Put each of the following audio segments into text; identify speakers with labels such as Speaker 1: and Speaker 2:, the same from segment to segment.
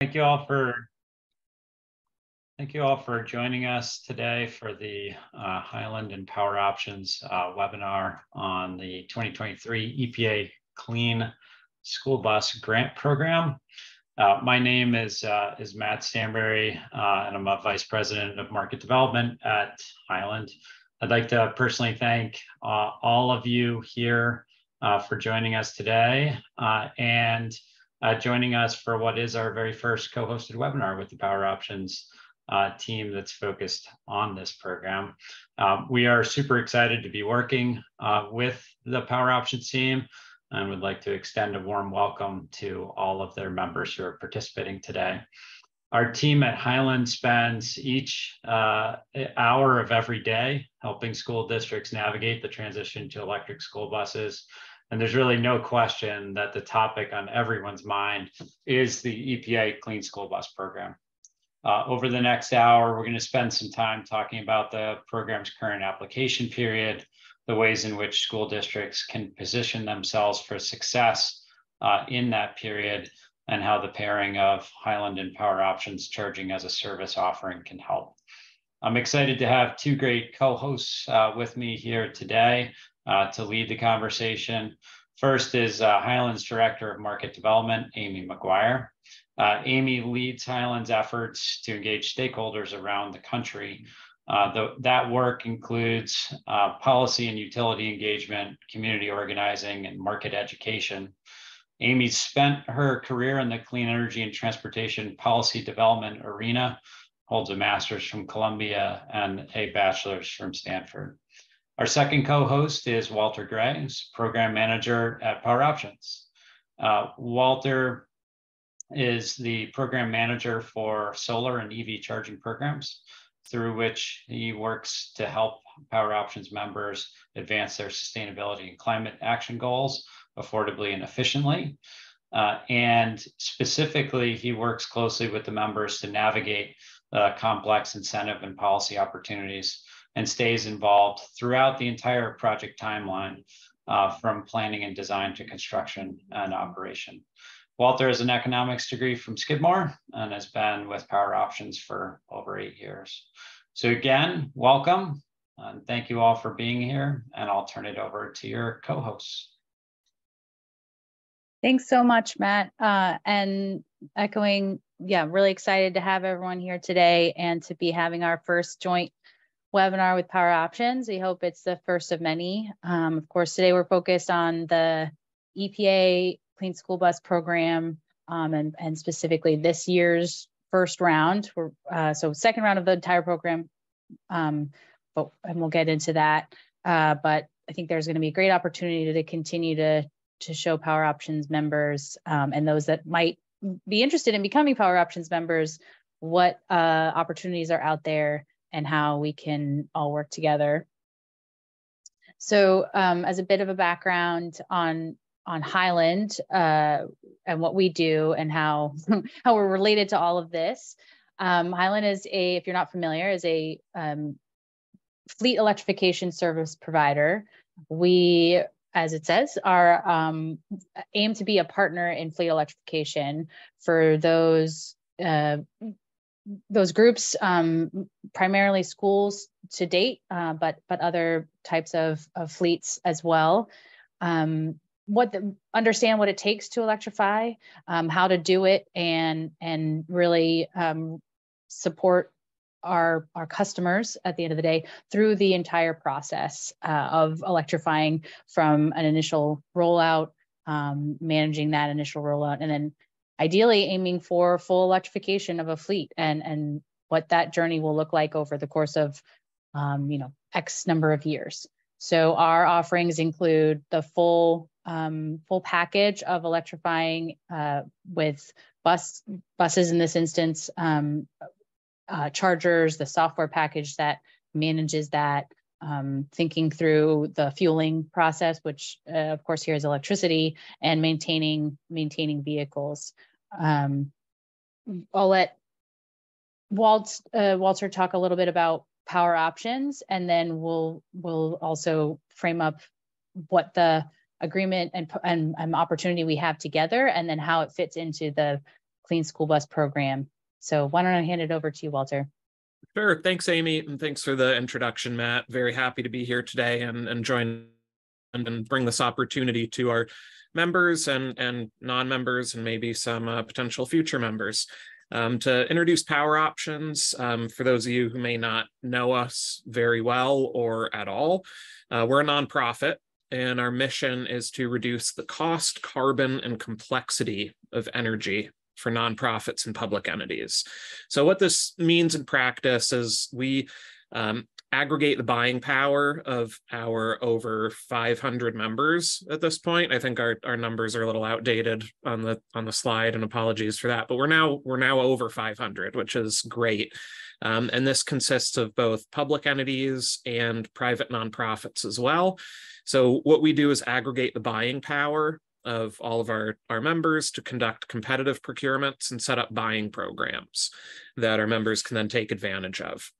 Speaker 1: Thank you all for joining us today for the Highland and PowerOptions webinar on the 2023 EPA Clean School Bus Grant Program. My name is Matt Stanberry, and I'm a Vice President of Market Development at Highland. I'd like to personally thank all of you here for joining us today and joining us for what is our very first co-hosted webinar with the PowerOptions team that's focused on this program. We are super excited to be working with the PowerOptions team and would like to extend a warm welcome to all of their members who are participating today. Our team at Highland spends each hour of every day helping school districts navigate the transition to electric school buses. And there's really no question that the topic on everyone's mind is the EPA Clean School Bus Program. Over the next hour, we're going to spend some time talking about the program's current application period, the ways in which school districts can position themselves for success in that period, and how the pairing of Highland and PowerOptions charging as a service offering can help. I'm excited to have two great co-hosts with me here today to lead the conversation. First is Highland's Director of Market Development, Amy McGuire. Amy leads Highland's efforts to engage stakeholders around the country. That work includes policy and utility engagement, community organizing, and market education. Amy spent her career in the clean energy and transportation policy development arena, holds a master's from Columbia and a bachelor's from Stanford. Our second co-host is Walter Gray, who's program manager at PowerOptions. Walter is the program manager for solar and EV charging programs, through which he works to help PowerOptions members advance their sustainability and climate action goals affordably and efficiently. And specifically, he works closely with the members to navigate complex incentive and policy opportunities and stays involved throughout the entire project timeline, from planning and design to construction and operation. Walter has an economics degree from Skidmore and has been with PowerOptions for over 8 years. So again, welcome, and thank you all for being here, and I'll turn it over to your co-hosts.
Speaker 2: Thanks so much, Matt. And echoing, really excited to have everyone here today and to be having our first joint webinar with PowerOptions. We hope it's the first of many. Of course, today we're focused on the EPA Clean School Bus Program, and specifically this year's first round. So second round of the entire program, and we'll get into that. But I think there's going to be a great opportunity to continue to show PowerOptions members and those that might be interested in becoming PowerOptions members what opportunities are out there and how we can all work together. So as a bit of a background on Highland and what we do and how we're related to all of this, Highland is if you're not familiar, is a fleet electrification service provider. We, as it says, are aim to be a partner in fleet electrification for those groups, primarily schools to date, but other types of fleets as well. Understand what it takes to electrify, how to do it, and really support our customers at the end of the day through the entire process of electrifying, from an initial rollout, managing that initial rollout, and then ideally aiming for full electrification of a fleet, and what that journey will look like over the course of X number of years. So our offerings include the full package of electrifying with buses in this instance, chargers, the software package that manages that, thinking through the fueling process, which of course here is electricity, and maintaining vehicles. I'll let Walter talk a little bit about PowerOptions, and then we'll also frame up what the agreement and opportunity we have together, and then how it fits into the Clean School Bus Program. So why don't I hand it over to you, Walter?
Speaker 3: Sure. Thanks, Amy. And thanks for the introduction, Matt. Very happy to be here today and join and bring this opportunity to our members and non-members and maybe some potential future members. To introduce PowerOptions, for those of you who may not know us very well or at all, we're a nonprofit, and our mission is to reduce the cost, carbon, and complexity of energy for nonprofits and public entities. So what this means in practice is we aggregate the buying power of our over 500 members at this point. I think our numbers are a little outdated on the slide, and apologies for that, but we're now over 500, which is great. And this consists of both public entities and private nonprofits as well. So what we do is aggregate the buying power of all of our members to conduct competitive procurements and set up buying programs that our members can then take advantage of.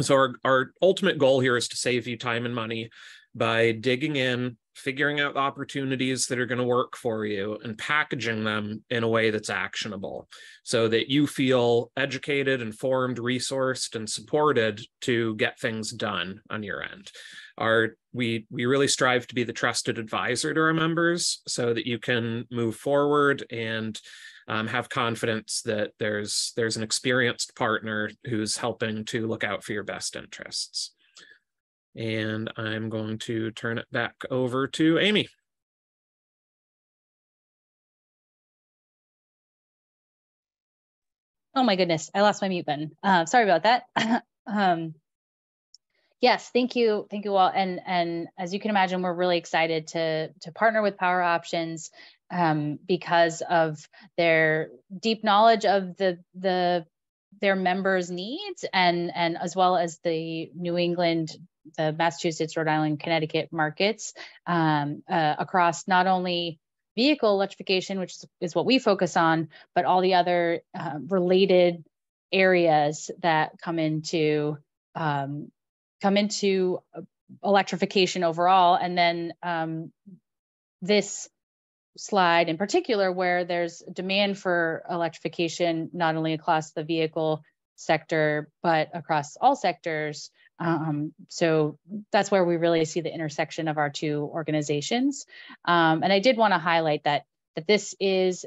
Speaker 3: So our ultimate goal here is to save you time and money by digging in, figuring out the opportunities that are going to work for you, and packaging them in a way that's actionable so that you feel educated, informed, resourced, and supported to get things done on your end. We really strive to be the trusted advisor to our members so that you can move forward and have confidence that there's an experienced partner who's helping to look out for your best interests. And I'm going to turn it back over to Amy.
Speaker 2: Oh my goodness, I lost my mute button. Sorry about that. Yes, thank you all. And as you can imagine, we're really excited to partner with PowerOptions because of their deep knowledge of their members' needs and as well as the New England, the Massachusetts, Rhode Island, Connecticut markets across not only vehicle electrification, which is what we focus on, but all the other related areas that come into electrification overall. And then this slide in particular, where there's demand for electrification, not only across the vehicle sector, but across all sectors. So that's where we really see the intersection of our two organizations. And I did want to highlight that this is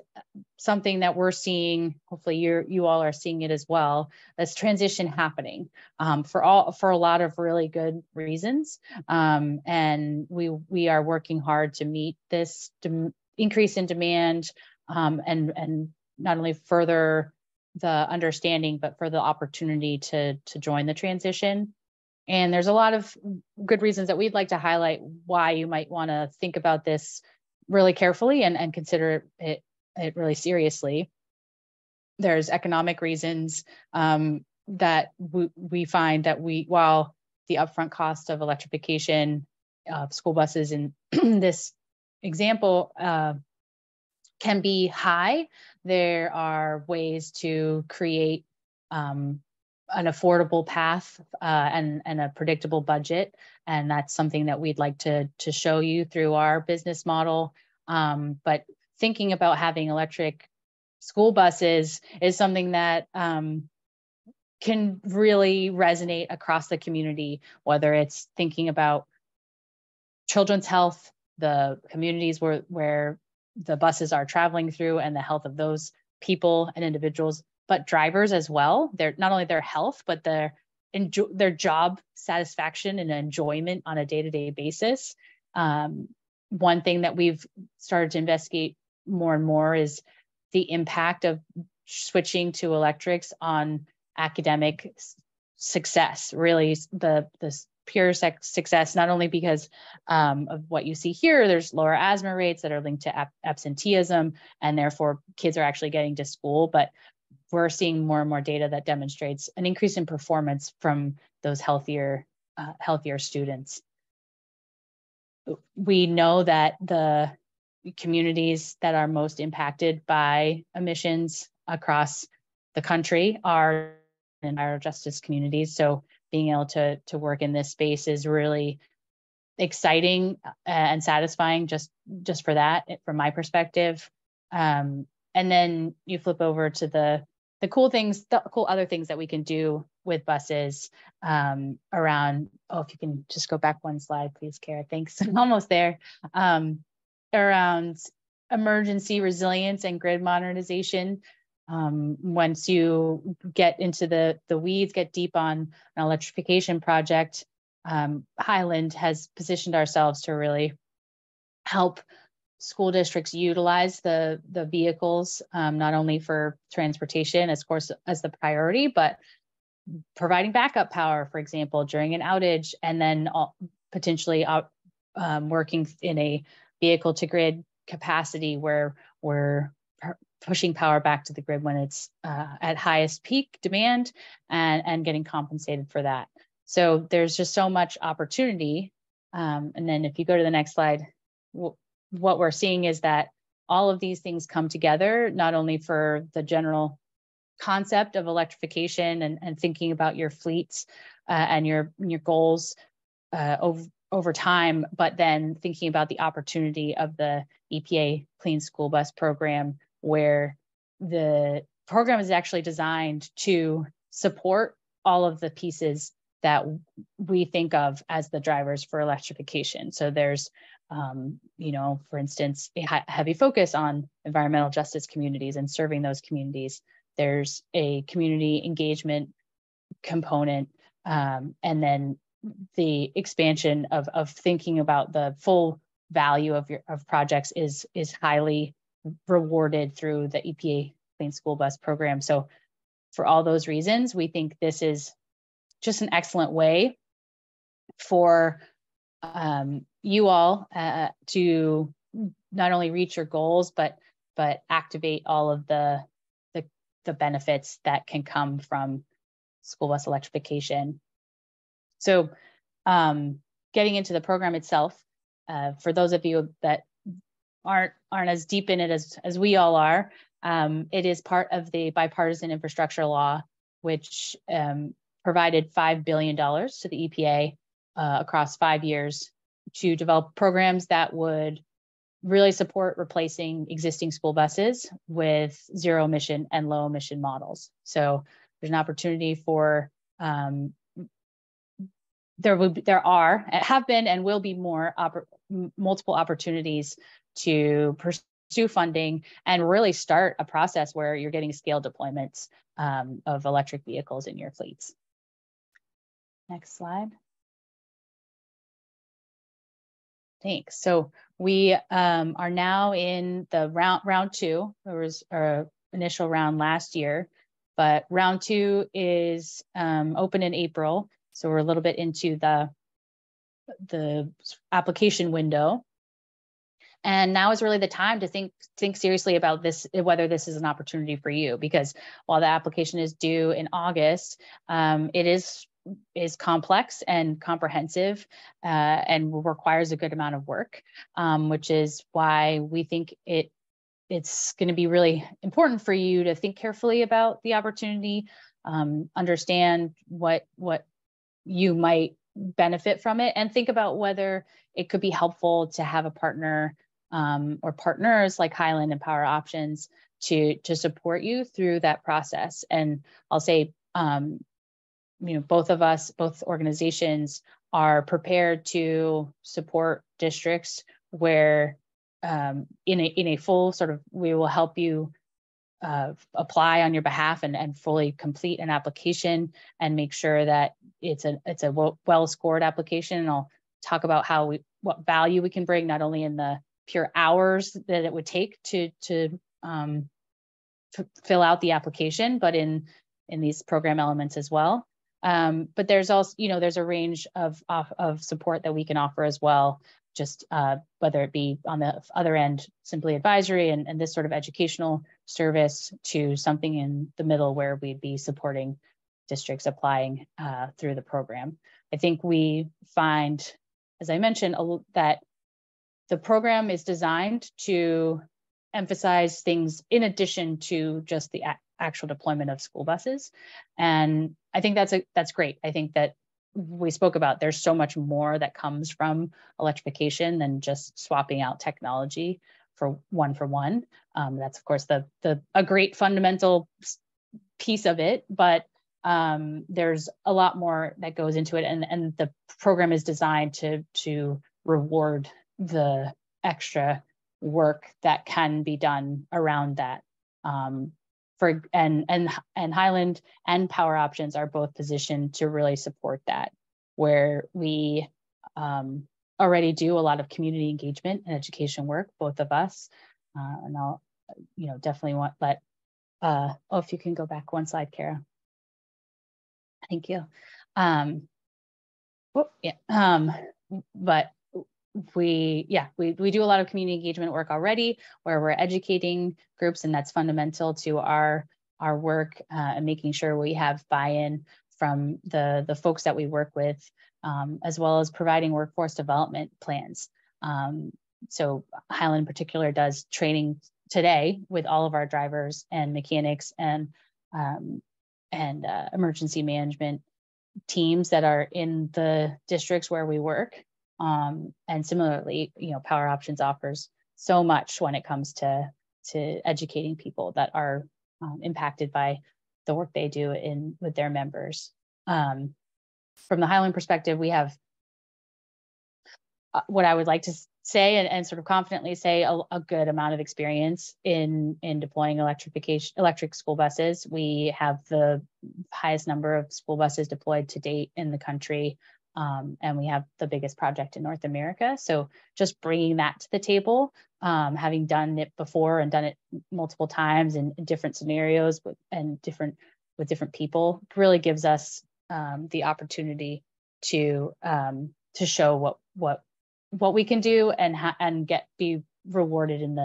Speaker 2: something that we're seeing, hopefully you all are seeing it as well, this transition happening for a lot of really good reasons. And we are working hard to meet this increase in demand and not only further the understanding, but for the opportunity to join the transition. And there's a lot of good reasons that we'd like to highlight why you might want to think about this really carefully and consider it really seriously. There's economic reasons that we find that while the upfront cost of electrification of school buses in this example can be high, there are ways to create an affordable path and a predictable budget. And that's something that we'd like to show you through our business model. But thinking about having electric school buses is something that can really resonate across the community, whether it's thinking about children's health, the communities where the buses are traveling through and the health of those people and individuals, but drivers as well. They're not only their health, but their job satisfaction and enjoyment on a day-to-day basis. One thing that we've started to investigate more and more is the impact of switching to electrics on academic success, really the pure success, not only because of what you see here, there's lower asthma rates that are linked to absenteeism, and therefore kids are actually getting to school, but we're seeing more and more data that demonstrates an increase in performance from those healthier students. We know that the communities that are most impacted by emissions across the country are environmental justice communities. So being able to work in this space is really exciting and satisfying just for that, from my perspective. And And then you flip over to the cool things, the cool other things that we can do with buses around, oh, if you can just go back one slide, please, Kara, thanks, I'm almost there, around emergency resilience and grid modernization. Once you get into the weeds, get deep on an electrification project, Highland has positioned ourselves to really help school districts utilize the vehicles, not only for transportation, of course, as the priority, but providing backup power, for example, during an outage, and then potentially working in a vehicle to grid capacity where we're pushing power back to the grid when it's at highest peak demand and getting compensated for that. So there's just so much opportunity. And then if you go to the next slide, what we're seeing is that all of these things come together, not only for the general concept of electrification and thinking about your fleets and your goals over time, but then thinking about the opportunity of the EPA Clean School Bus Program, where the program is actually designed to support all of the pieces that we think of as the drivers for electrification. So there's for instance, a heavy focus on environmental justice communities and serving those communities. There's a community engagement component, and then the expansion of thinking about the full value of projects is highly rewarded through the EPA Clean School Bus Program. So for all those reasons, we think this is just an excellent way for you all to not only reach your goals, but activate all of the benefits that can come from school bus electrification. So getting into the program itself, for those of you that aren't as deep in it as we all are, it is part of the bipartisan infrastructure law, which provided $5 billion to the EPA across 5 years to develop programs that would really support replacing existing school buses with zero emission and low emission models. So there's an opportunity for there have been and will be more multiple opportunities to pursue funding and really start a process where you're getting scale deployments of electric vehicles in your fleets. Next slide. Thanks. So we are now in the round two. There was our initial round last year, but round two is open in April. So we're a little bit into the application window. And now is really the time to think seriously about this, whether this is an opportunity for you, because while the application is due in August, it is complex and comprehensive and requires a good amount of work, which is why we think it's going to be really important for you to think carefully about the opportunity, understand what you might benefit from it, and think about whether it could be helpful to have a partner or partners like Highland and PowerOptions to support you through that process. And I'll say, both organizations are prepared to support districts where in a full sort of, we will help you apply on your behalf and fully complete an application and make sure that it's a well-scored application. And I'll talk about what value we can bring, not only in the pure hours that it would take to fill out the application, but in these program elements as well. But there's also, there's a range of support that we can offer as well, just whether it be on the other end, simply advisory and this sort of educational service, to something in the middle where we'd be supporting districts applying through the program. I think we find, as I mentioned, that the program is designed to emphasize things in addition to just the actual deployment of school buses. And I think that's great. I think that we spoke about, there's so much more that comes from electrification than just swapping out technology for one. That's of course a great fundamental piece of it, but there's a lot more that goes into it, and the program is designed to reward the extra work that can be done around that. And Highland and PowerOptions are both positioned to really support that, where we already do a lot of community engagement and education work, both of us. And I'll, definitely if you can go back one slide, Kara. Thank you. But we do a lot of community engagement work already, where we're educating groups, and that's fundamental to our work, and making sure we have buy-in from the folks that we work with, as well as providing workforce development plans. So Highland in particular does training today with all of our drivers and mechanics and emergency management teams that are in the districts where we work. And similarly, PowerOptions offers so much when it comes to educating people that are impacted by the work they do with their members. From the Highland perspective, we have what I would like to say and sort of confidently say a good amount of experience in deploying electric school buses. We have the highest number of school buses deployed to date in the country. And we have the biggest project in North America. So just bringing that to the table, having done it before and done it multiple times in different scenarios with different people, really gives us the opportunity to show what we can do and be rewarded in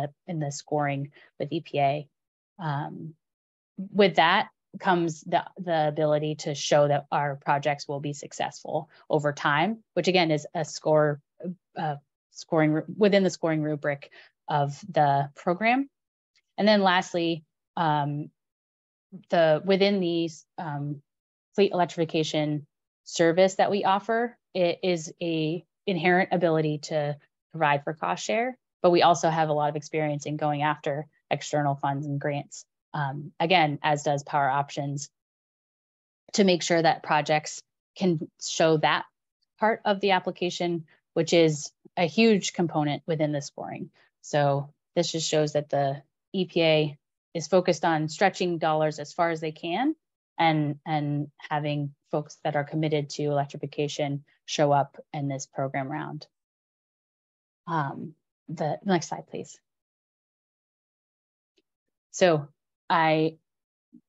Speaker 2: the scoring with EPA. With that comes the ability to show that our projects will be successful over time, which again is a scoring within the scoring rubric of the program. And then lastly, within the fleet electrification service that we offer, it is a inherent ability to provide for cost share, but we also have a lot of experience in going after external funds and grants. Again, as does PowerOptions, to make sure that projects can show that part of the application, which is a huge component within the scoring. So this just shows that the EPA is focused on stretching dollars as far as they can and having folks that are committed to electrification show up in this program round. The next slide, please. So I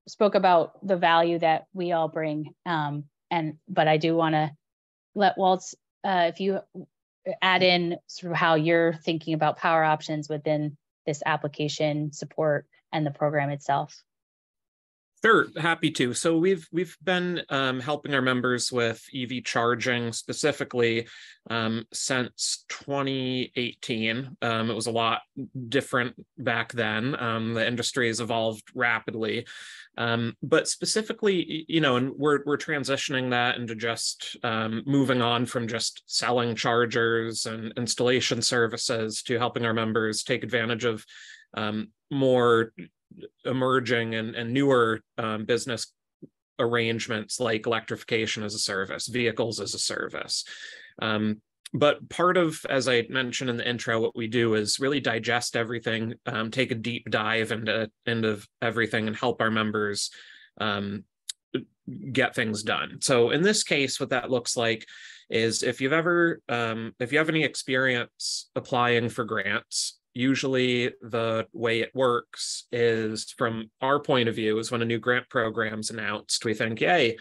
Speaker 2: spoke about the value that we all bring, but I do want to let Waltz, if you add in sort of how you're thinking about PowerOptions within this application support and the program itself.
Speaker 3: Sure, happy to. So we've been helping our members with EV charging specifically since 2018. It was a lot different back then. The industry has evolved rapidly, but specifically, and we're transitioning that into just moving on from just selling chargers and installation services to helping our members take advantage of more emerging and newer business arrangements like electrification as a service, vehicles as a service. But part of, as I mentioned in the intro, what we do is really digest everything, take a deep dive into everything and help our members get things done. So in this case, what that looks like is if you have any experience applying for grants, usually the way it works is, from our point of view, is when a new grant program's announced, we think, yay,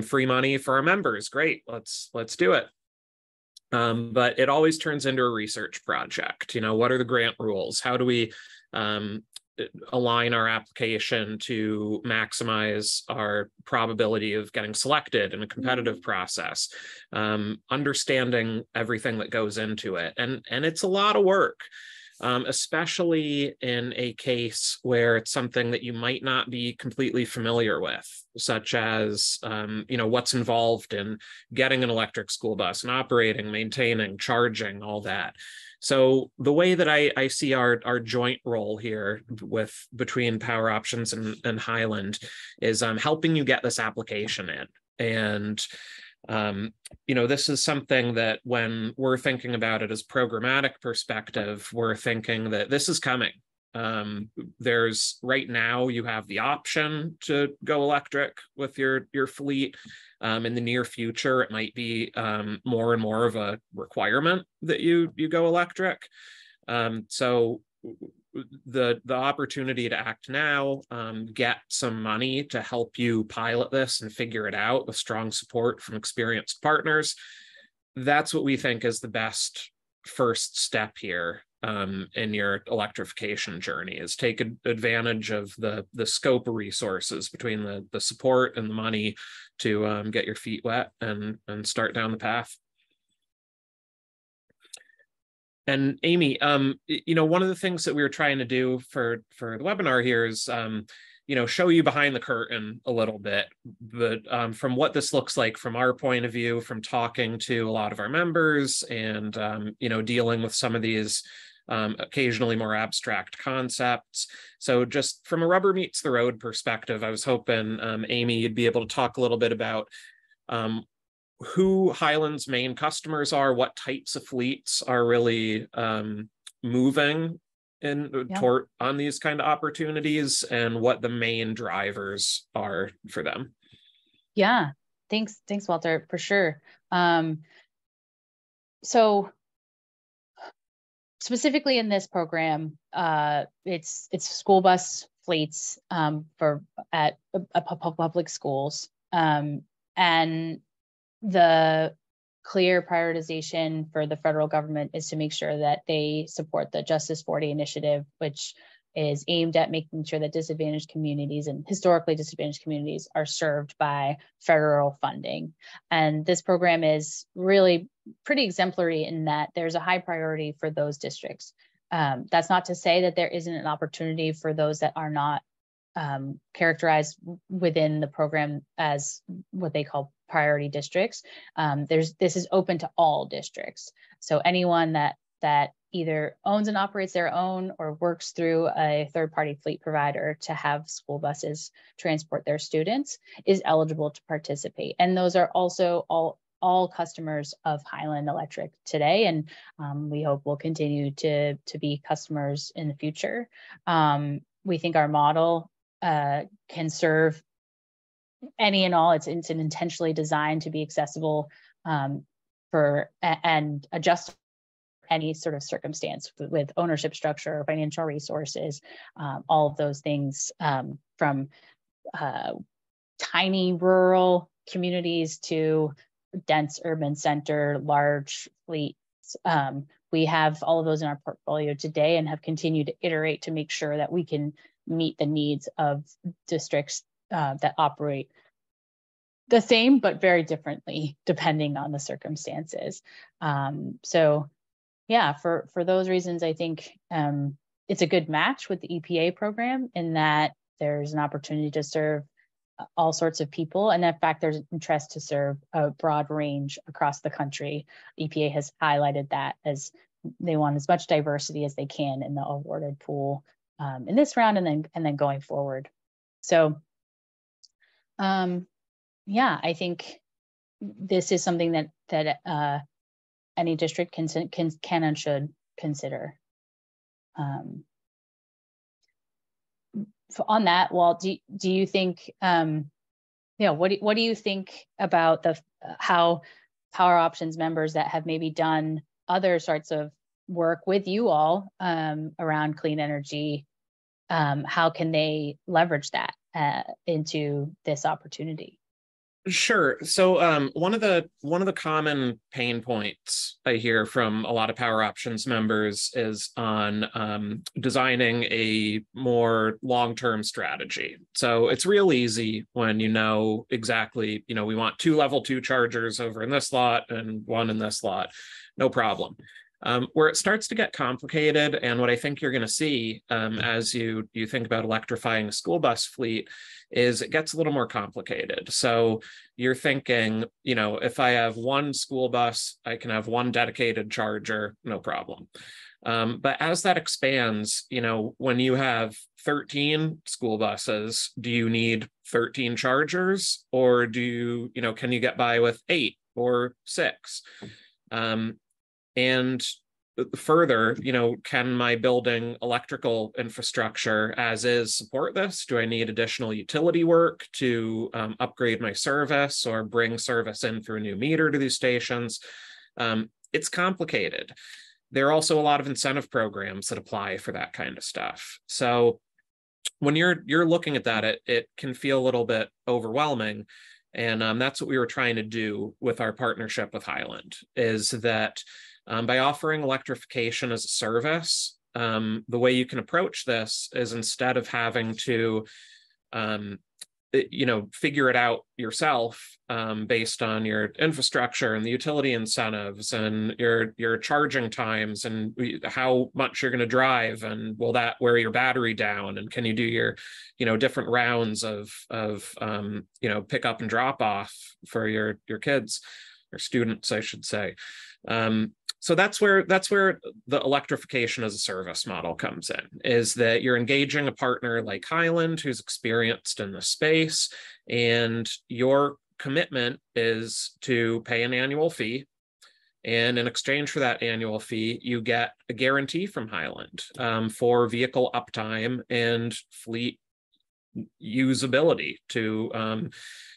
Speaker 3: free money for our members, great, let's do it. But it always turns into a research project. What are the grant rules? How do we align our application to maximize our probability of getting selected in a competitive process? Understanding everything that goes into it. And it's a lot of work. especially in a case where it's something that you might not be completely familiar with, such as, what's involved in getting an electric school bus and operating, maintaining, charging, all that. So the way that I see our joint role here between PowerOptions and Highland is helping you get this application in. And this is something that when we're thinking about it as programmatic perspective, we're thinking that this is coming. There's right now you have the option to go electric with your fleet. In the near future, it might be more and more of a requirement that you go electric. So the opportunity to act now, get some money to help you pilot this and figure it out with strong support from experienced partners. That's what we think is the best first step here in your electrification journey, is take advantage of the scope of resources between the support and the money to get your feet wet and start down the path. And Amy, one of the things that we were trying to do for the webinar here is, show you behind the curtain a little bit, but from what this looks like from our point of view, from talking to a lot of our members and, dealing with some of these occasionally more abstract concepts. So just from a rubber meets the road perspective, I was hoping, Amy, you'd be able to talk a little bit about who Highland's main customers are, what types of fleets are really moving toward on these kind of opportunities, and what the main drivers are for them.
Speaker 2: Yeah, thanks, Walter, for sure. So specifically in this program, it's school bus fleets at public schools, and the clear prioritization for the federal government is to make sure that they support the Justice 40 initiative, which is aimed at making sure that disadvantaged communities and historically disadvantaged communities are served by federal funding. And this program is really pretty exemplary in that there's a high priority for those districts. That's not to say that there isn't an opportunity for those that are not characterized within the program as what they call priority districts. This is open to all districts. So anyone that either owns and operates their own or works through a third-party fleet provider to have school buses transport their students is eligible to participate. And those are also all customers of Highland Electric today, and we hope will continue to be customers in the future. We think our model can serve any and all. It's intentionally designed to be accessible for and adjust any sort of circumstance with ownership structure, financial resources, all of those things, from tiny rural communities to dense urban center, large fleets. We have all of those in our portfolio today and have continued to iterate to make sure that we can meet the needs of districts that operate the same but very differently depending on the circumstances. So yeah, for those reasons, I think it's a good match with the EPA program in that there's an opportunity to serve all sorts of people. And in fact, there's interest to serve a broad range across the country. EPA has highlighted that as they want as much diversity as they can in the awarded pool in this round and then going forward. So yeah, I think this is something that any district can and should consider. On that, Walt, do you think, what do you think about how PowerOptions members that have maybe done other sorts of work with you all around clean energy, how can they leverage that into this opportunity?
Speaker 3: Sure. So one of the common pain points I hear from a lot of PowerOptions members is on designing a more long-term strategy. So it's real easy when you know exactly, we want 2 level 2 chargers over in this lot and 1 in this lot, no problem. Where it starts to get complicated, and what I think you're going to see as you think about electrifying a school bus fleet, is it gets a little more complicated. So you're thinking, you know, if I have one school bus, I can have one dedicated charger, no problem. But as that expands, you know, when you have 13 school buses, do you need 13 chargers, or do you, you know, can you get by with 8 or 6? And further, you know, can my building electrical infrastructure as is support this? Do I need additional utility work to upgrade my service or bring service in through a new meter to these stations? It's complicated. There are also a lot of incentive programs that apply for that kind of stuff. So when you're looking at that, it can feel a little bit overwhelming. And that's what we were trying to do with our partnership with Highland, is that by offering electrification as a service, the way you can approach this is, instead of having to, you know, figure it out yourself based on your infrastructure and the utility incentives and your charging times and how much you're going to drive, and will that wear your battery down, and can you do your, you know, different rounds of you know, pick up and drop off for your kids or students, I should say. So that's where the electrification as a service model comes in, is that you're engaging a partner like Highland who's experienced in the space, and your commitment is to pay an annual fee. And in exchange for that annual fee, you get a guarantee from Highland for vehicle uptime and fleet usability. To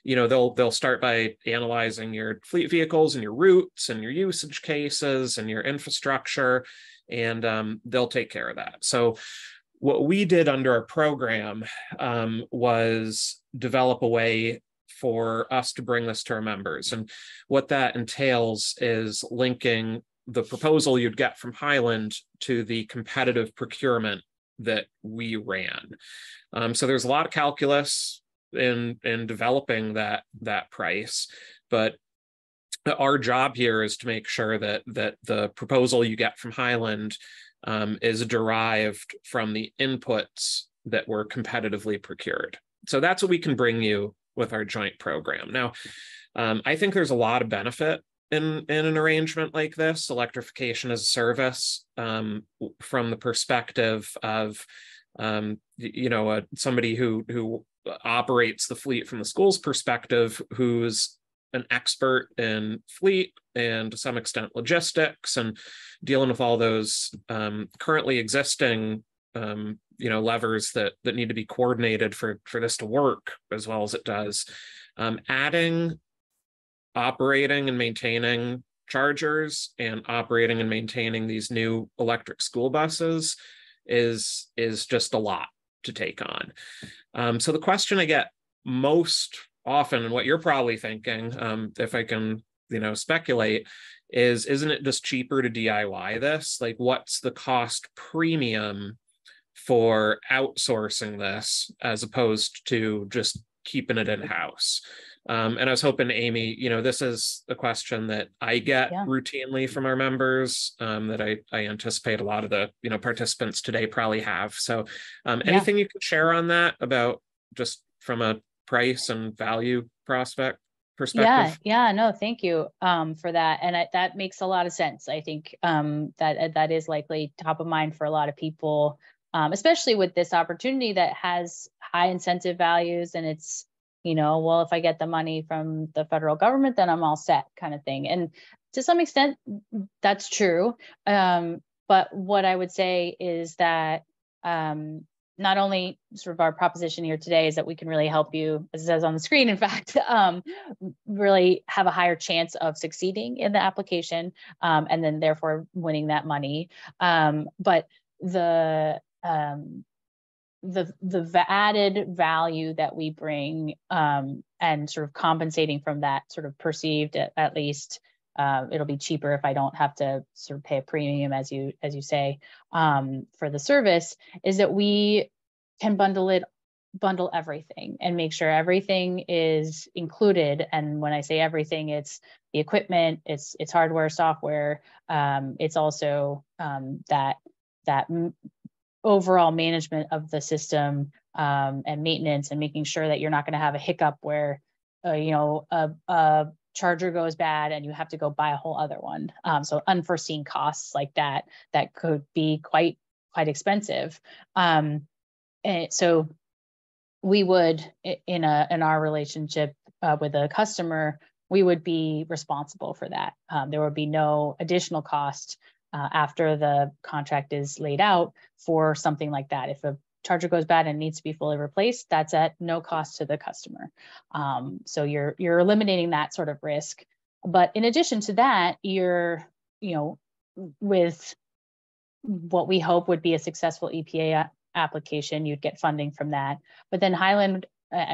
Speaker 3: you know, they'll start by analyzing your fleet vehicles and your routes and your usage cases and your infrastructure, and they'll take care of that. So what we did under our program was develop a way for us to bring this to our members. And what that entails is linking the proposal you'd get from Highland to the competitive procurement that we ran. So there's a lot of calculus in developing that price, but our job here is to make sure that the proposal you get from Highland is derived from the inputs that were competitively procured. So that's what we can bring you with our joint program. Now, I think there's a lot of benefit in an arrangement like this, electrification as a service, from the perspective of you know, somebody who operates the fleet from the school's perspective, who's an expert in fleet and to some extent logistics and dealing with all those currently existing you know, levers that need to be coordinated for this to work as well as it does. Adding operating and maintaining chargers and operating and maintaining these new electric school buses is just a lot to take on. So the question I get most often, and what you're probably thinking, if I can, you know, speculate, is, isn't it just cheaper to DIY this? Like, what's the cost premium for outsourcing this as opposed to just keeping it in-house? And I was hoping, Amy, you know, this is a question that I get routinely from our members, that I anticipate a lot of the, you know, participants today probably have. So anything you can share on that, about just from a price and value perspective?
Speaker 2: Yeah, no, thank you for that. And that makes a lot of sense. I think that is likely top of mind for a lot of people, especially with this opportunity that has high incentive values, and it's, you know, well, if I get the money from the federal government, then I'm all set, kind of thing. And to some extent, that's true. But what I would say is that not only sort of our proposition here today is that we can really help you, as it says on the screen, in fact, really have a higher chance of succeeding in the application, and then therefore winning that money. But the added value that we bring, and sort of compensating from that sort of perceived, at least, it'll be cheaper if I don't have to sort of pay a premium, as you say, for the service, is that we can bundle it bundle everything and make sure everything is included. And when I say everything, it's the equipment, it's hardware, software. It's also that overall management of the system and maintenance, and making sure that you're not going to have a hiccup where a charger goes bad and you have to go buy a whole other one. So unforeseen costs like that could be quite expensive. And so we would, in our relationship with a customer, we would be responsible for that. There would be no additional cost after the contract is laid out for something like that. If a charger goes bad and needs to be fully replaced, that's at no cost to the customer. So you're eliminating that sort of risk. But in addition to that, you're, with what we hope would be a successful EPA application, you'd get funding from that. But then Highland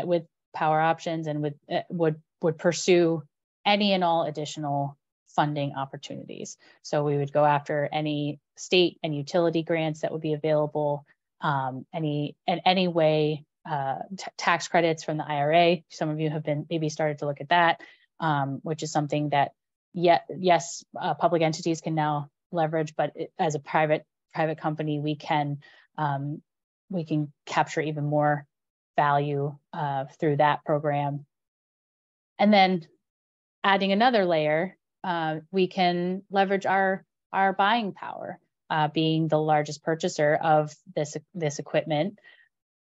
Speaker 2: with PowerOptions and would pursue any and all additional funding opportunities. So we would go after any state and utility grants that would be available, any way, tax credits from the IRA. Some of you have been maybe started to look at that, which is something that public entities can now leverage, but as a private company, we can capture even more value through that program. And then adding another layer, we can leverage our buying power. Being the largest purchaser of this equipment,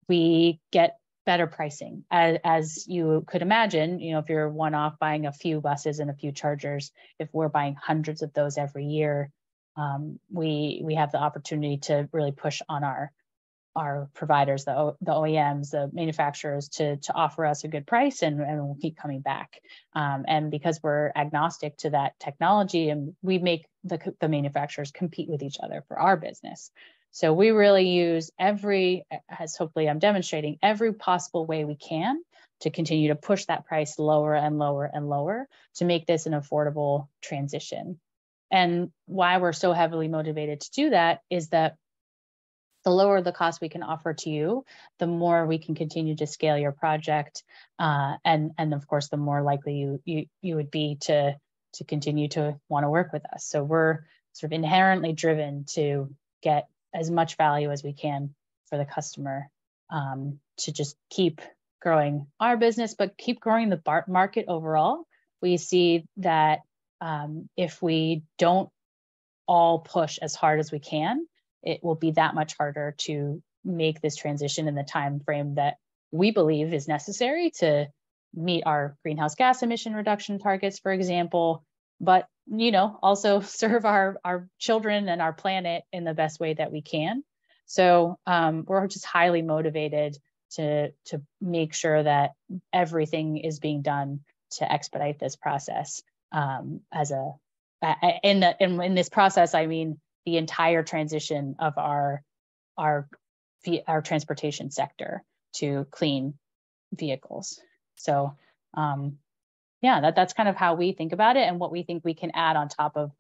Speaker 2: we get better pricing. As you could imagine, if you're one-off buying a few buses and a few chargers, if we're buying hundreds of those every year, we have the opportunity to really push on our providers, the OEMs, the manufacturers, to offer us a good price, and we'll keep coming back. And because we're agnostic to that technology, and we make the manufacturers compete with each other for our business. So we really use as hopefully I'm demonstrating, every possible way we can to continue to push that price lower and lower and lower to make this an affordable transition. And why we're so heavily motivated to do that is that the lower the cost we can offer to you, the more we can continue to scale your project, and of course, the more likely you would be to continue to want to work with us. So we're sort of inherently driven to get as much value as we can for the customer, to just keep growing our business, but keep growing the market overall. We see that if we don't all push as hard as we can, it will be that much harder to make this transition in the time frame that we believe is necessary to meet our greenhouse gas emission reduction targets, for example, but also serve our children and our planet in the best way that we can. So we're just highly motivated to make sure that everything is being done to expedite this process. In this process, I mean the entire transition of our transportation sector to clean vehicles. So that's kind of how we think about it, and what we think we can add on top of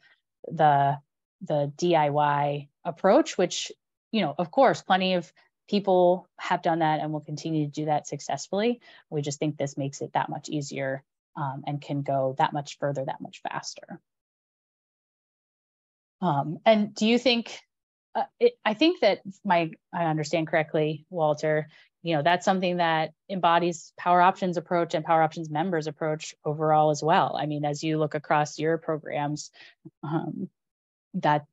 Speaker 2: the DIY approach, which, of course, plenty of people have done that and will continue to do that successfully. We just think this makes it that much easier, and can go that much further, that much faster. And do you think, I think that I understand correctly, Walter, that's something that embodies PowerOptions approach and PowerOptions members approach overall as well. I mean, as you look across your programs, that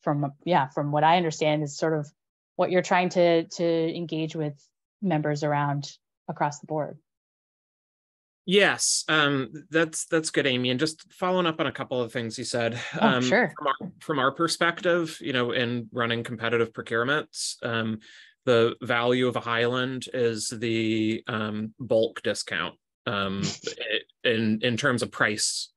Speaker 2: from what I understand is sort of what you're trying to engage with members around across the board.
Speaker 3: Yes, that's good, Amy. And just following up on a couple of things you said.
Speaker 2: Sure.
Speaker 3: From our perspective, in running competitive procurements, the value of a Highland is the bulk discount in terms of price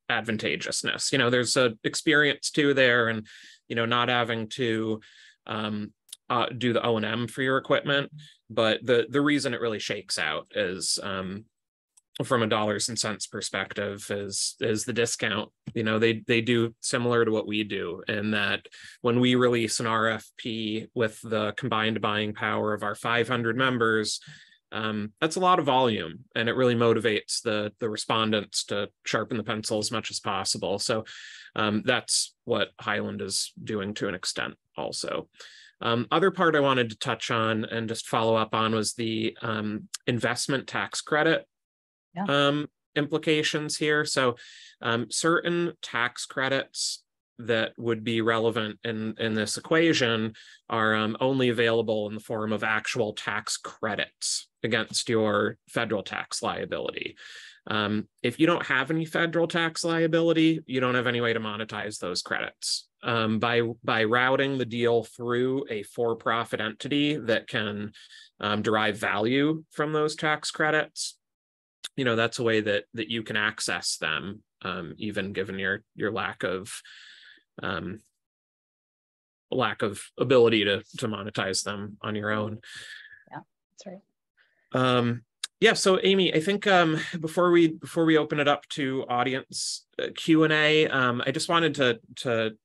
Speaker 3: advantageousness. There's a experience too there, and not having to do the O&M for your equipment. But the reason it really shakes out is from a dollars and cents perspective is the discount. You know, they do similar to what we do in that when we release an RFP with the combined buying power of our 500 members, that's a lot of volume, and it really motivates the respondents to sharpen the pencil as much as possible. So that's what Highland is doing to an extent also. Other part I wanted to touch on and just follow up on was the investment tax credit implications here. So certain tax credits that would be relevant in this equation are only available in the form of actual tax credits against your federal tax liability. If you don't have any federal tax liability, you don't have any way to monetize those credits. By routing the deal through a for-profit entity that can derive value from those tax credits, you know, that's a way that you can access them, even given your lack of ability to monetize them on your own.
Speaker 2: Yeah, that's right.
Speaker 3: Yeah, so Amy, I think before we open it up to audience Q&A, I just wanted to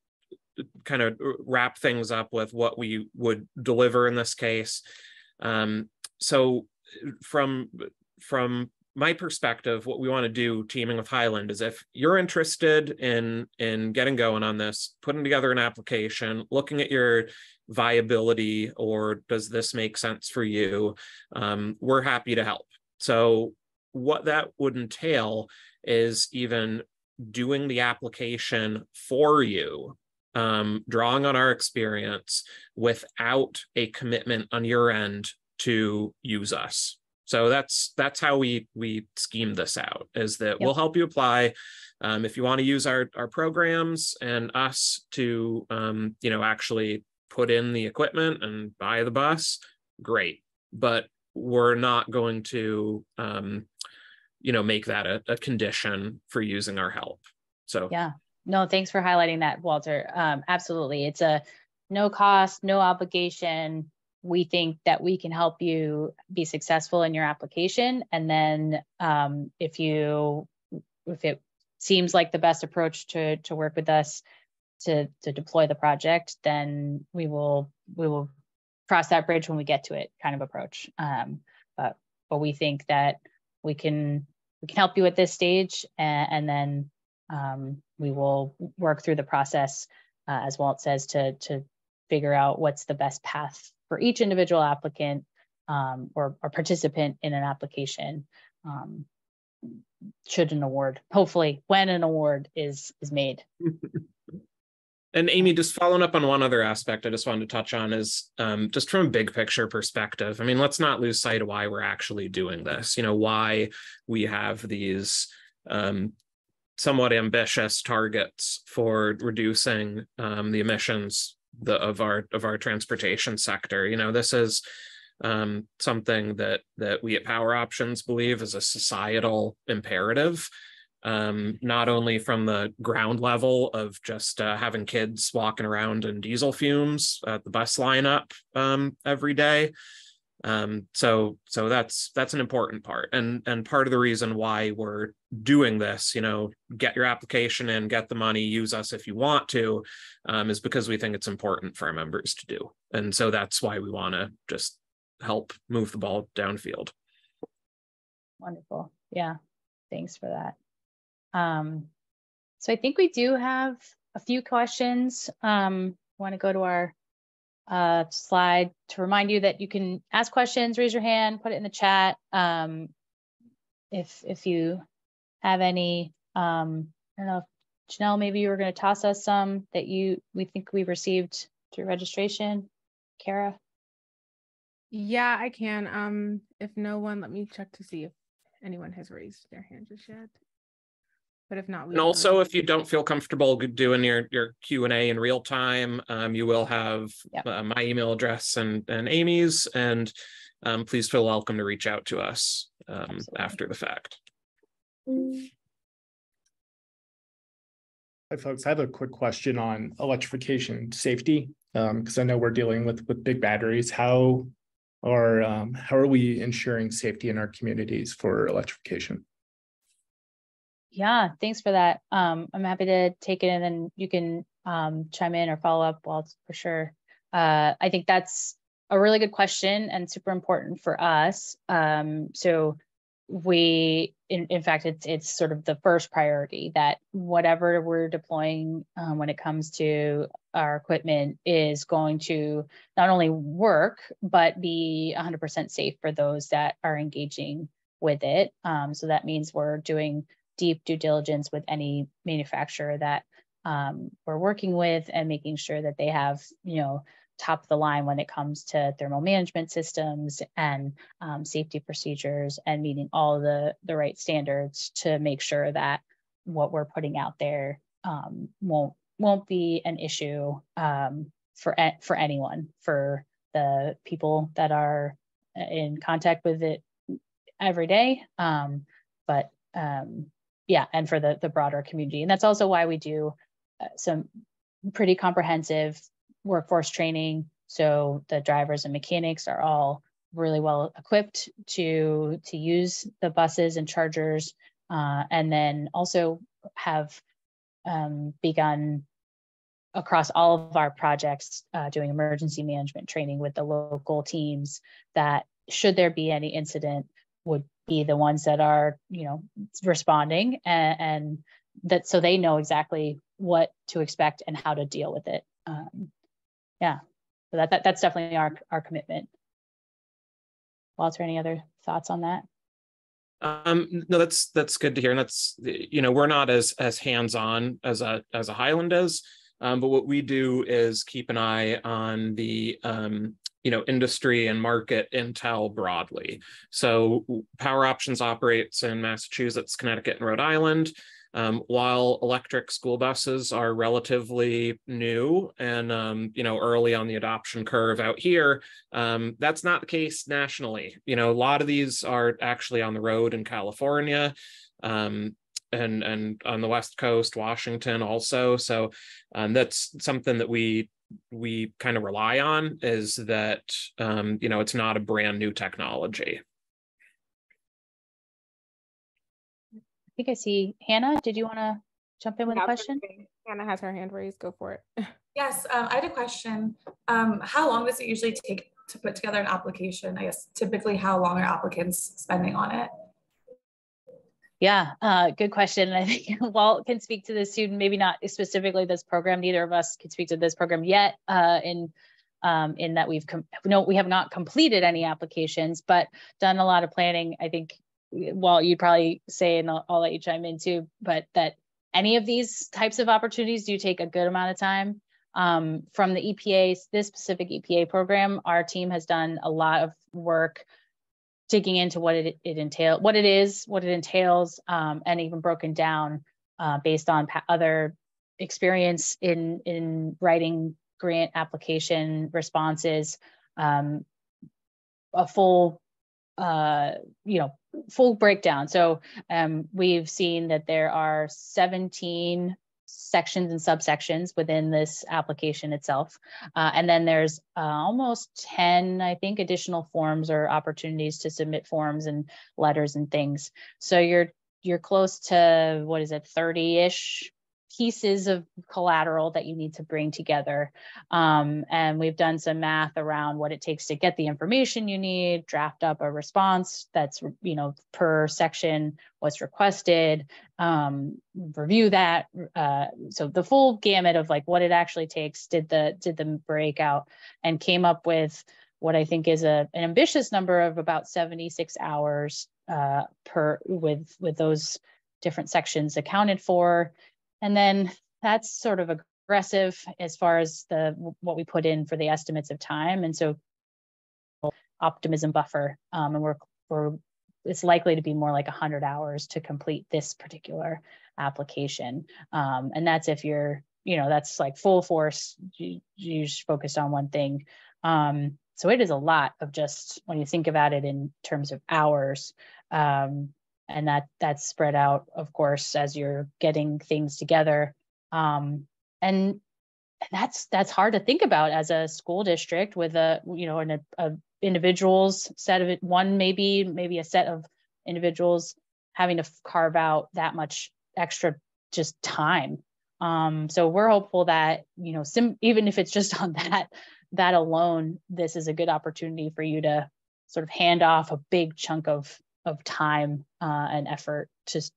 Speaker 3: kind of wrap things up with what we would deliver in this case. So from my perspective, what we want to do teaming with Highland is if you're interested in getting going on this, putting together an application, looking at your viability, or does this make sense for you, we're happy to help. So what that would entail is even doing the application for you, drawing on our experience without a commitment on your end to use us. So that's how we scheme this out, is that we'll help you apply. If you want to use our programs and us to you know, actually put in the equipment and buy the bus, great. But we're not going to you know, make that a condition for using our help. So
Speaker 2: yeah, no, thanks for highlighting that, Walter. Absolutely, it's a no cost, no obligation. We think that we can help you be successful in your application. And then if it seems like the best approach to work with us to deploy the project, then we will cross that bridge when we get to it kind of approach. But we think that we can help you at this stage, and then we will work through the process, as Walt says, to figure out what's the best path for each individual applicant or participant in an application, should an award, hopefully when an award is made.
Speaker 3: And Amy, just following up on one other aspect I just wanted to touch on is just from a big picture perspective. I mean, let's not lose sight of why we're actually doing this, you know, why we have these somewhat ambitious targets for reducing the emissions of our transportation sector. You know, this is something that we at PowerOptions believe is a societal imperative, not only from the ground level of just having kids walking around in diesel fumes at the bus lineup every day. So that's an important part, and part of the reason why we're doing this, you know, get your application in, get the money, use us if you want to, is because we think it's important for our members to do. And so that's why we want to just help move the ball downfield.
Speaker 2: Wonderful. Yeah, thanks for that. So I think we do have a few questions. Want to go to our slide to remind you that you can ask questions, raise your hand, put it in the chat. If you have any, I don't know if Janelle, maybe you were going to toss us some that we think we received through registration. Kara?
Speaker 4: Yeah, I can. If no one, let me check to see if anyone has raised their hand just yet. But if not,
Speaker 3: and also if you don't feel comfortable doing your Q&A in real time, you will have my email address and Amy's, and please feel welcome to reach out to us after the fact.
Speaker 5: Hi folks, I have a quick question on electrification safety, because I know we're dealing with big batteries. How are we ensuring safety in our communities for electrification?
Speaker 2: Yeah, thanks for that. I'm happy to take it, and then you can chime in or follow up, Walt, for sure. I think that's a really good question and super important for us. So we, in fact, it's sort of the first priority that whatever we're deploying when it comes to our equipment is going to not only work, but be 100% safe for those that are engaging with it. So that means we're doing deep due diligence with any manufacturer that we're working with, and making sure that they have, top of the line when it comes to thermal management systems and safety procedures, and meeting all the right standards to make sure that what we're putting out there won't be an issue for anyone, for the people that are in contact with it every day, but yeah, and for the broader community. And that's also why we do some pretty comprehensive workforce training. So the drivers and mechanics are all really well equipped to use the buses and chargers, and then also have begun across all of our projects doing emergency management training with the local teams that, should there be any incident, would be the ones that are, responding, and that, so they know exactly what to expect and how to deal with it. Yeah, so that's definitely our commitment. Walter, any other thoughts on that?
Speaker 3: No, that's good to hear. And that's, we're not as hands-on as a Highland is, but what we do is keep an eye on the industry and market intel broadly. So PowerOptions operates in Massachusetts, Connecticut, and Rhode Island. While electric school buses are relatively new and early on the adoption curve out here, that's not the case nationally. A lot of these are actually on the road in California, and on the West Coast, Washington also. So that's something that we kind of rely on, is that it's not a brand new technology.
Speaker 2: I think I see Hannah. Did you want to jump in with a question?
Speaker 4: Hannah has her hand raised. Go for it.
Speaker 6: Yes, I had a question. How long does it usually take to put together an application? I guess typically how long are applicants spending on it?
Speaker 2: Yeah, good question. And I think Walt can speak to this too, maybe not specifically this program. Neither of us can speak to this program yet, in that we have not completed any applications, but done a lot of planning. I think, Walt, you'd probably say, and I'll let you chime in too, but that any of these types of opportunities do take a good amount of time. From the EPA, this specific EPA program, our team has done a lot of work digging into what it entails, and even broken down based on other experience in writing grant application responses, a full full breakdown. So we've seen that there are 17 sections and subsections within this application itself. And then there's almost 10, I think, additional forms or opportunities to submit forms and letters and things. So you're close to, what is it, 30-ish pieces of collateral that you need to bring together. And we've done some math around what it takes to get the information you need, draft up a response that's, per section, what's requested, review that. So the full gamut of like what it actually takes, did the breakout, and came up with what I think is an ambitious number of about 76 hours with those different sections accounted for. And then that's sort of aggressive as far as what we put in for the estimates of time. And so optimism buffer, and it's likely to be more like 100 hours to complete this particular application. And that's if you're, that's like full force, you're focused on one thing. So it is a lot of, just when you think about it in terms of hours, and that's spread out, of course, as you're getting things together. And that's hard to think about as a school district with a individuals set of it, maybe a set of individuals having to carve out that much extra just time. So we're hopeful that, you know, even if it's just on that alone, this is a good opportunity for you to sort of hand off a big chunk of time and effort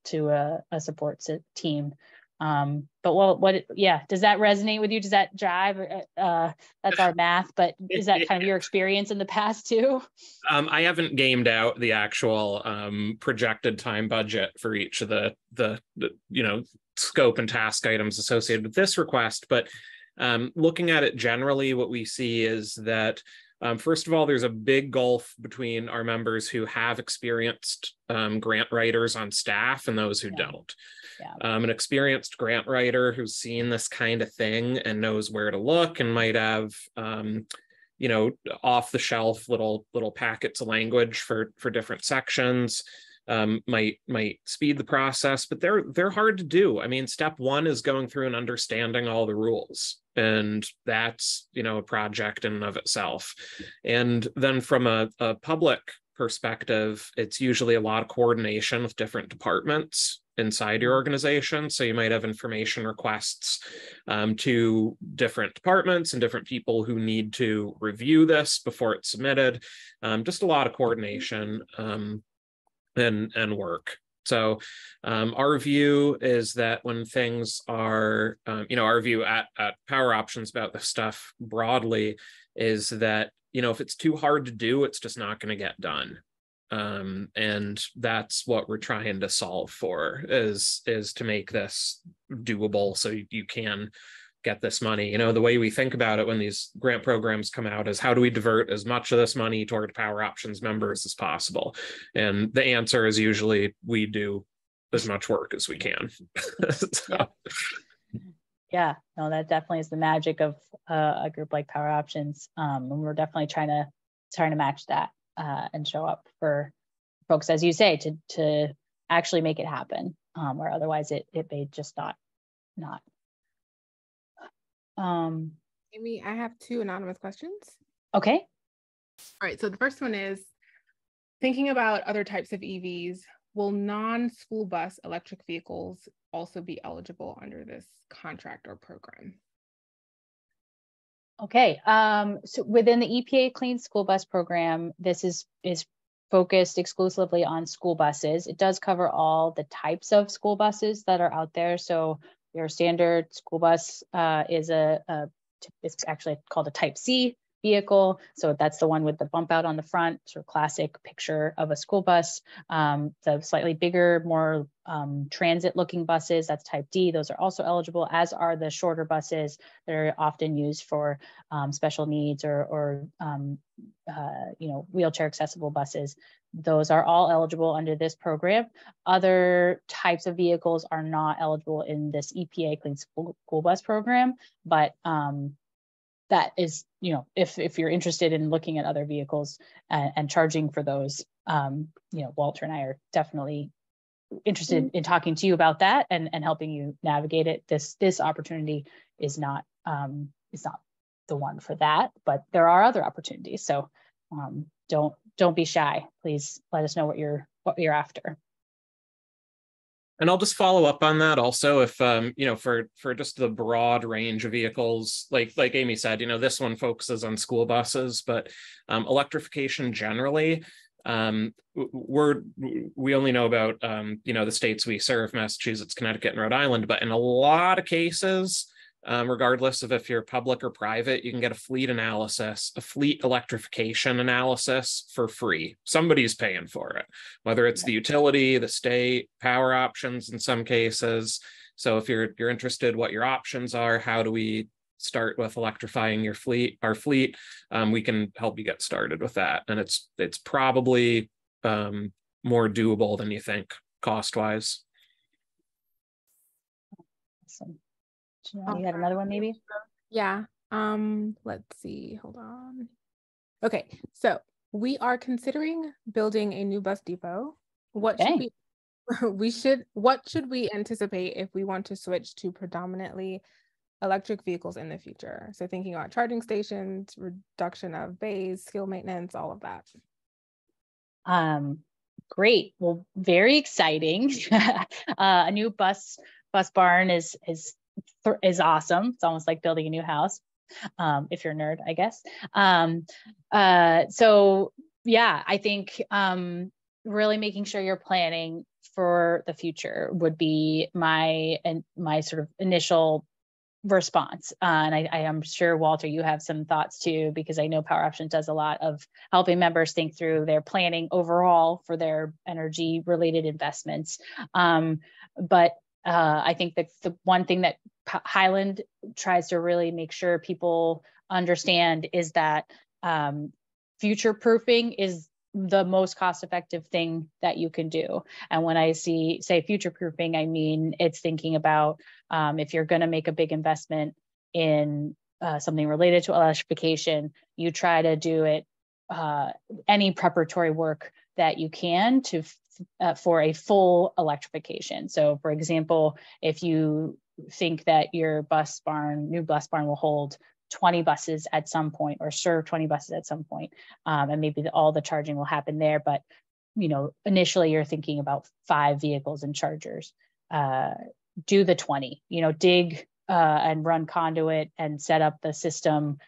Speaker 2: to a support team. But yeah, does that resonate with you? Does that jive? That's our math, but is that kind of your experience in the past too?
Speaker 3: I haven't gamed out the actual projected time budget for each of the you know, scope and task items associated with this request, but looking at it generally, what we see is that first of all, there's a big gulf between our members who have experienced grant writers on staff and those who don't. Yeah. An experienced grant writer who's seen this kind of thing and knows where to look and might have you know, off the shelf little packets of language for different sections, might speed the process, but they're hard to do. I mean, step one is going through and understanding all the rules, and that's, you know, a project in and of itself. And then from a public perspective, it's usually a lot of coordination with different departments inside your organization. So you might have information requests to different departments and different people who need to review this before it's submitted. Just a lot of coordination and work. So our view is that when things are, you know, our view at PowerOptions about this stuff broadly is that, you know, if it's too hard to do, it's just not going to get done. And that's what we're trying to solve for, is to make this doable so you can get this money. You know, the way we think about it when these grant programs come out is, how do we divert as much of this money toward PowerOptions members as possible? And the answer is usually we do as much work as we can. So.
Speaker 2: Yeah, no, that definitely is the magic of a group like PowerOptions. And we're definitely trying to match that and show up for folks, as you say, to actually make it happen, or otherwise it may just not.
Speaker 4: Amy, I have 2 anonymous questions.
Speaker 2: Okay.
Speaker 4: All right, so the first one is, thinking about other types of EVs, will non-school bus electric vehicles also be eligible under this contract or program?
Speaker 2: Okay, so within the EPA Clean School Bus Program, this is focused exclusively on school buses. It does cover all the types of school buses that are out there. So your standard school bus is it's actually called a Type C vehicle. So that's the one with the bump out on the front, sort of classic picture of a school bus. The slightly bigger, more transit looking buses, that's Type D. Those are also eligible, as are the shorter buses that are often used for special needs or you know, wheelchair accessible buses. Those are all eligible under this program. Other types of vehicles are not eligible in this EPA Clean School Bus Program, but that is, you know, if you're interested in looking at other vehicles and charging for those, you know, Walter and I are definitely interested in talking to you about that and helping you navigate it. This opportunity is not the one for that, but there are other opportunities. So don't be shy. Please let us know what you're after.
Speaker 3: And I'll just follow up on that also, if you know, for just the broad range of vehicles, like Amy said, you know, this one focuses on school buses, but electrification generally, we only know about you know, the states we serve, Massachusetts, Connecticut, and Rhode Island, but in a lot of cases, regardless of if you're public or private, you can get a fleet analysis, a fleet electrification analysis for free. Somebody's paying for it, whether it's the utility, the state, PowerOptions in some cases. So if you're interested what your options are, how do we start with electrifying our fleet, we can help you get started with that. And it's probably more doable than you think cost-wise.
Speaker 2: Awesome. You had another one maybe?
Speaker 4: Yeah. Let's see. Hold on. Okay. So we are considering building a new bus depot. What should we anticipate if we want to switch to predominantly electric vehicles in the future? So thinking about charging stations, reduction of bays, skill maintenance, all of that.
Speaker 2: Great. Well, very exciting. A new bus barn is awesome. It's almost like building a new house, if you're a nerd, I guess. So yeah, I think really making sure you're planning for the future would be my sort of initial response. And I am sure, Walter, you have some thoughts too, because I know PowerOptions does a lot of helping members think through their planning overall for their energy related investments. But I think that the one thing that Highland tries to really make sure people understand is that future proofing is the most cost-effective thing that you can do. And when I say future proofing, I mean it's thinking about if you're going to make a big investment in something related to electrification, you try to do it any preparatory work that you can to for a full electrification. So, for example, if you think that your new bus barn will hold 20 buses at some point, or serve 20 buses at some point, and maybe all the charging will happen there, but initially you're thinking about 5 vehicles and chargers. Do the 20, dig and run conduit and set up the system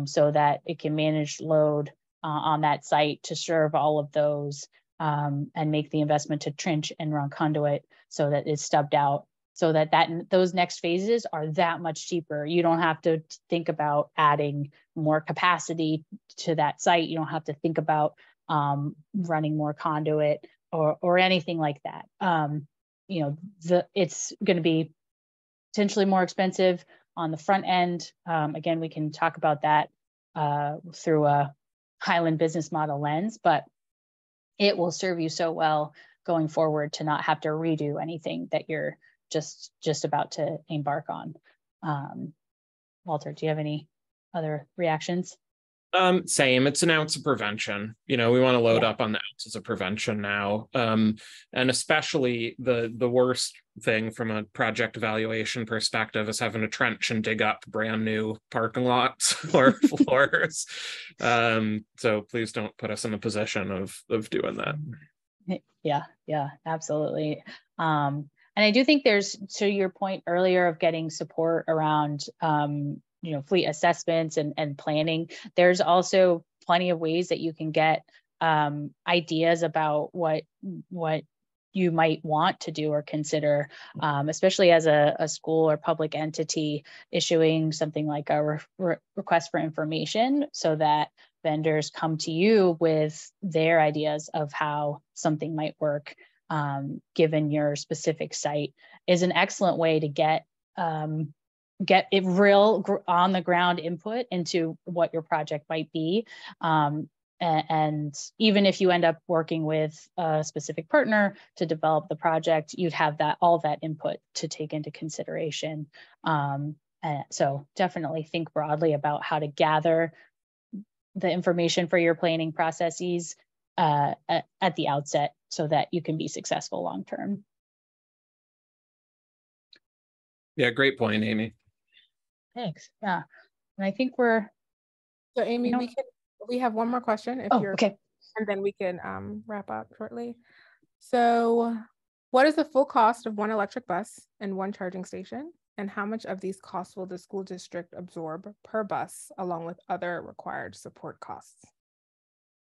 Speaker 2: so that it can manage load on that site to serve all of those, and make the investment to trench and run conduit so that it's stubbed out, so that those next phases are that much cheaper. You don't have to think about adding more capacity to that site. You don't have to think about running more conduit or anything like that. It's going to be potentially more expensive on the front end. Again, we can talk about that through a Highland business model lens, but it will serve you so well going forward to not have to redo anything that you're just about to embark on. Walter, do you have any other reactions?
Speaker 3: Same. It's an ounce of prevention. We want to load up on the ounces of prevention now. And especially the worst thing from a project evaluation perspective is having to trench and dig up brand new parking lots or floors. So please don't put us in a position of doing that.
Speaker 2: Yeah, absolutely. And I do think there's, to your point earlier of getting support around, fleet assessments and planning, there's also plenty of ways that you can get ideas about what you might want to do or consider, especially as a school or public entity issuing something like a request for information, so that vendors come to you with their ideas of how something might work, given your specific site, is an excellent way to get it real on the ground input into what your project might be. And even if you end up working with a specific partner to develop the project, you'd have all that input to take into consideration. So definitely think broadly about how to gather the information for your planning processes at the outset, so that you can be successful long term.
Speaker 3: Yeah, great point, Amy.
Speaker 2: Thanks. Yeah, and I think we're.
Speaker 4: So Amy, we have one more question if you're
Speaker 2: okay,
Speaker 4: and then we can wrap up shortly. So, what is the full cost of one electric bus and one charging station, and how much of these costs will the school district absorb per bus, along with other required support costs?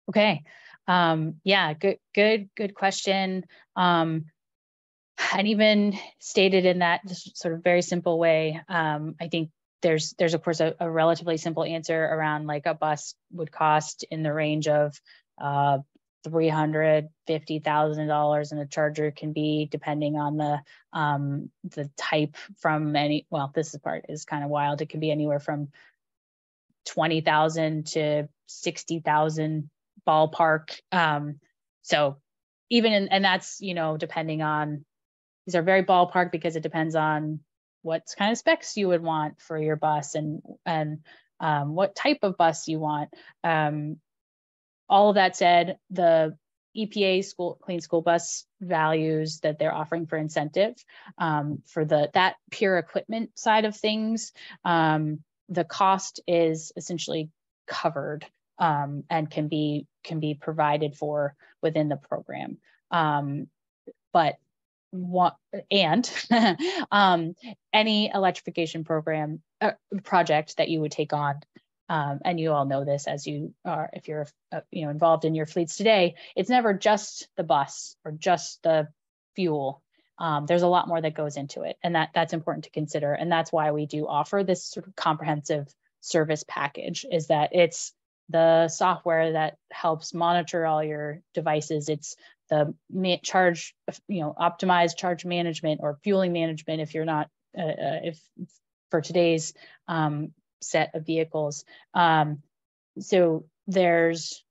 Speaker 2: Okay. Yeah, good question. And even stated in that just sort of very simple way, I think there's of course a relatively simple answer around, like, a bus would cost in the range of $350,000, and a charger can be, depending on the type, from this part is kind of wild. It can be anywhere from $20,000 to $60,000 ballpark. So even and that's, depending on, these are very ballpark because it depends on what kind of specs you would want for your bus and what type of bus you want. All of that said, the EPA clean school bus values that they're offering for incentive for that pure equipment side of things, the cost is essentially covered and can be provided for within the program. But what and any electrification program project that you would take on, and you all know this as you are, if you're involved in your fleets today, it's never just the bus or just the fuel. There's a lot more that goes into it, and that's important to consider. And that's why we do offer this sort of comprehensive service package, is that it's the software that helps monitor all your devices. It's the charge, optimized charge management or fueling management if you're not, if for today's set of vehicles. So there's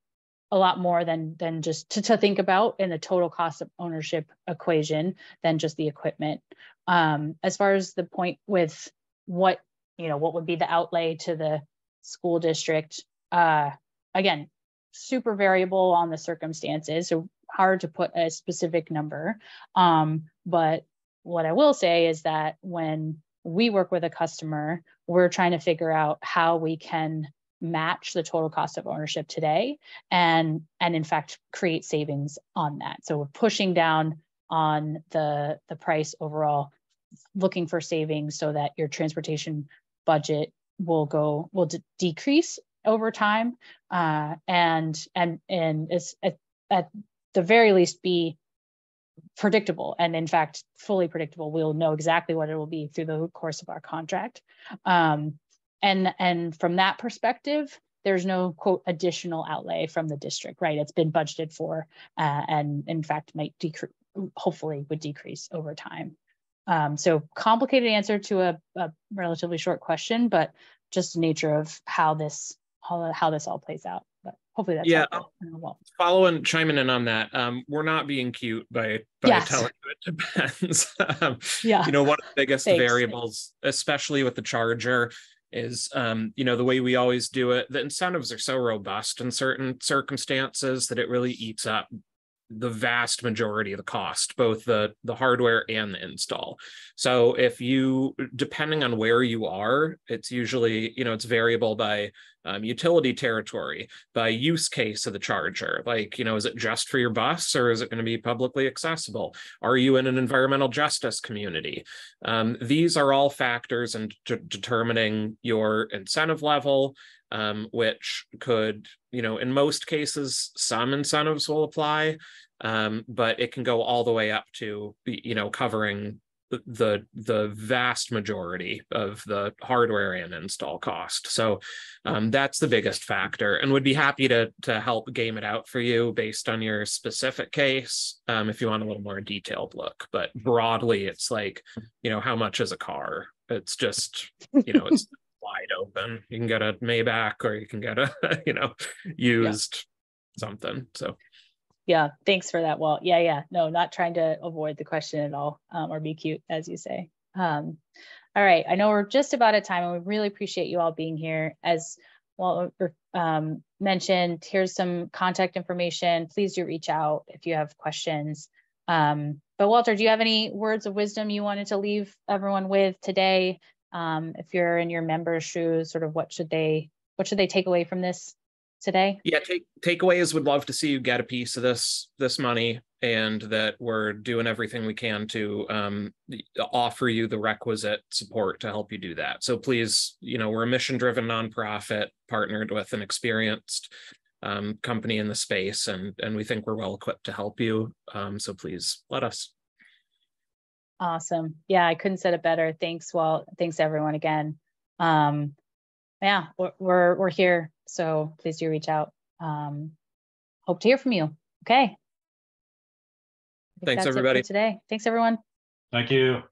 Speaker 2: a lot more than just to think about in the total cost of ownership equation than just the equipment. As far as the point with what would be the outlay to the school district, again, super variable on the circumstances, so hard to put a specific number. But what I will say is that when we work with a customer, we're trying to figure out how we can match the total cost of ownership today and in fact create savings on that. So we're pushing down on the price overall, looking for savings so that your transportation budget will decrease over time, and it's at the very least be predictable, and in fact fully predictable. We'll know exactly what it will be through the course of our contract, and from that perspective, there's no quote additional outlay from the district, right? It's been budgeted for, and in fact might decrease, hopefully would decrease over time. So complicated answer to a relatively short question, but just the nature of how this all plays out. But hopefully that's well.
Speaker 3: Chiming in on that. We're not being cute by
Speaker 2: yes.
Speaker 3: telling you it depends.
Speaker 2: Yeah.
Speaker 3: One of the biggest
Speaker 2: Thanks.
Speaker 3: variables, especially with the charger, is the way we always do it. The incentives are so robust in certain circumstances that it really eats up the vast majority of the cost, both the hardware and the install. So if you, depending on where you are, it's usually, it's variable by utility territory, by use case of the charger. Like, is it just for your bus, or is it going to be publicly accessible? Are you in an environmental justice community? These are all factors in determining your incentive level, which could, in most cases, some incentives will apply, but it can go all the way up to, covering the vast majority of the hardware and install cost. So that's the biggest factor, and would be happy to help game it out for you based on your specific case, if you want a little more detailed look. But broadly, it's like, how much is a car? It's just, it's wide open. You can get a Maybach, or you can get a, used something. So.
Speaker 2: Yeah, thanks for that, Walt. Yeah. No, not trying to avoid the question at all, or be cute, as you say. All right, I know we're just about at time, and we really appreciate you all being here. As Walt mentioned, here's some contact information. Please do reach out if you have questions. But Walter, do you have any words of wisdom you wanted to leave everyone with today? If you're in your members' shoes, sort of what should they take away from this today?
Speaker 3: Yeah, takeaways, would love to see you get a piece of this money, and that we're doing everything we can to offer you the requisite support to help you do that. So please, we're a mission-driven nonprofit partnered with an experienced company in the space, and we think we're well equipped to help you. So please let us.
Speaker 2: Awesome. Yeah, I couldn't said it better. Thanks, Walt. Thanks everyone again. Yeah, we're here. So please do reach out. Hope to hear from you. Okay.
Speaker 3: Thanks, everybody.
Speaker 2: Today. Thanks, everyone.
Speaker 1: Thank you.